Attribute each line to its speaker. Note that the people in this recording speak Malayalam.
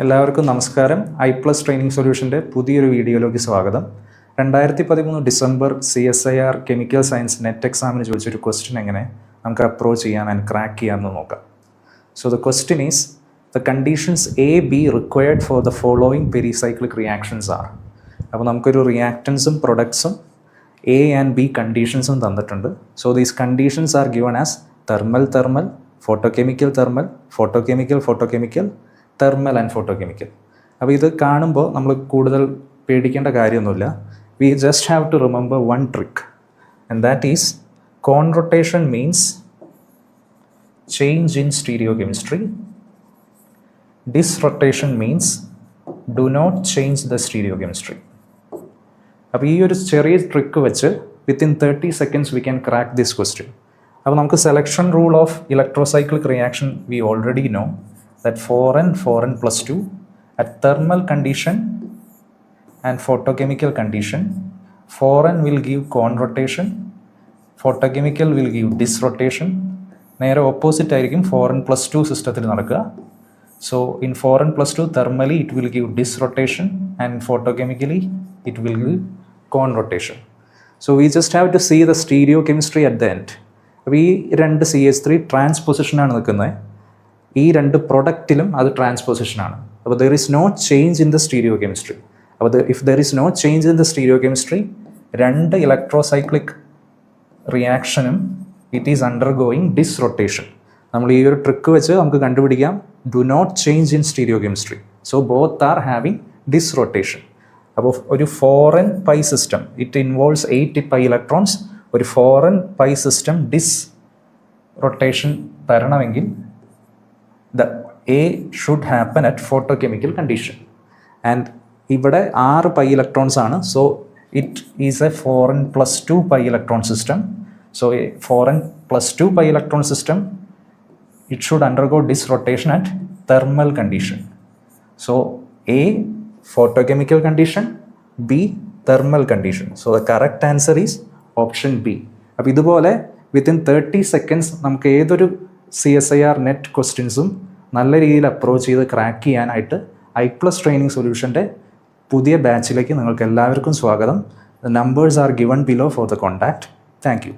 Speaker 1: എല്ലാവർക്കും നമസ്കാരം. ഐ+ ട്രെയിനിങ് സൊല്യൂഷൻ്റെ പുതിയൊരു വീഡിയോയിലേക്ക് സ്വാഗതം. 2013 December CSIR chemical science net എക്സാമിന് ചോദിച്ചൊരു ക്വസ്റ്റ്യൻ എങ്ങനെ നമുക്ക് അപ്രോച്ച് ചെയ്യാൻ ആൻഡ് ക്രാക്ക് ചെയ്യാമെന്ന് നോക്കാം. So the question is the conditions A, B required for the following pericyclic reactions are. അപ്പോൾ നമുക്കൊരു റിയാക്റ്റൻസും പ്രൊഡക്ട്സും A ആൻഡ് B കണ്ടീഷൻസും തന്നിട്ടുണ്ട്. So these conditions are given as thermal, photochemical, thermal and photochemical. അപ്പോൾ ഇത് കാണുമ്പോൾ നമ്മൾ കൂടുതൽ പേടിക്കേണ്ട കാര്യമൊന്നുമില്ല. We just have to remember one trick, and that is conrotation means change in stereochemistry. Disrotation means do not change the stereochemistry. അപ്പോൾ ഈ ഒരു ചെറിയ ട്രിക്ക് വെച്ച് within 30 seconds we can crack this question. അപ്പോൾ നമുക്ക് selection rule of electrocyclic reaction we already know that 4n plus 2 at thermal condition and photochemical condition, 4n will give con rotation, photochemical will give disrotation. നേരെ ഓപ്പോസിറ്റ് ആയിരിക്കും 4n plus 2 സിസ്റ്റത്തിൽ നടക്കുക. So in 4n plus 2 thermally it will give disrotation and photochemically it will give con rotation. So we just have to see the stereochemistry at the end. അപ്പോൾ ഈ രണ്ട് CH3 ട്രാൻസ്പൊസിഷനാണ് നിൽക്കുന്നത്. ഈ രണ്ട് പ്രൊഡക്റ്റിലും അത് ട്രാൻസ്പൊസിഷനാണ്. അപ്പോൾ there is no change in the stereochemistry. അപ്പോൾ if there is no change in the stereochemistry, രണ്ട് ഇലക്ട്രോസൈക്ലിക് റിയാക്ഷനും ഇറ്റ് ഈസ് അണ്ടർഗോയിങ് ഡിസ്റൊട്ടേഷൻ. നമ്മൾ ഈ ഒരു ട്രിക്ക് വെച്ച് നമുക്ക് കണ്ടുപിടിക്കാം do not change in stereochemistry. So both are having disrotation. അപ്പോൾ ഒരു 4n pi system it involves 8 pi electrons. ഒരു 4n പൈ സിസ്റ്റം ഡിസ്റൊട്ടേഷൻ തരണമെങ്കിൽ the A should happen at photochemical condition. And ഇവിടെ 6 പൈ ഇലക്ട്രോൺസ് ആണ്. So it is A 4n plus 2 pi electron system. So 4n plus 2 pi electron system it should undergo disrotation at thermal condition. So A photochemical condition, B thermal condition. So the correct answer is option B. അപ്പോൾ ഇതുപോലെ വിത്തിൻ 30 seconds നമുക്ക് ഏതൊരു CSIR നെറ്റ് ക്വസ്റ്റ്യൻസും നല്ല രീതിയിൽ അപ്രോച്ച് ചെയ്ത് ക്രാക്ക് ചെയ്യാനായിട്ട് ഐ+ ട്രെയിനിങ് സൊല്യൂഷൻ്റെ പുതിയ ബാച്ചിലേക്ക് നിങ്ങൾക്ക് എല്ലാവർക്കും സ്വാഗതം. The numbers are given below for the contact. Thank you.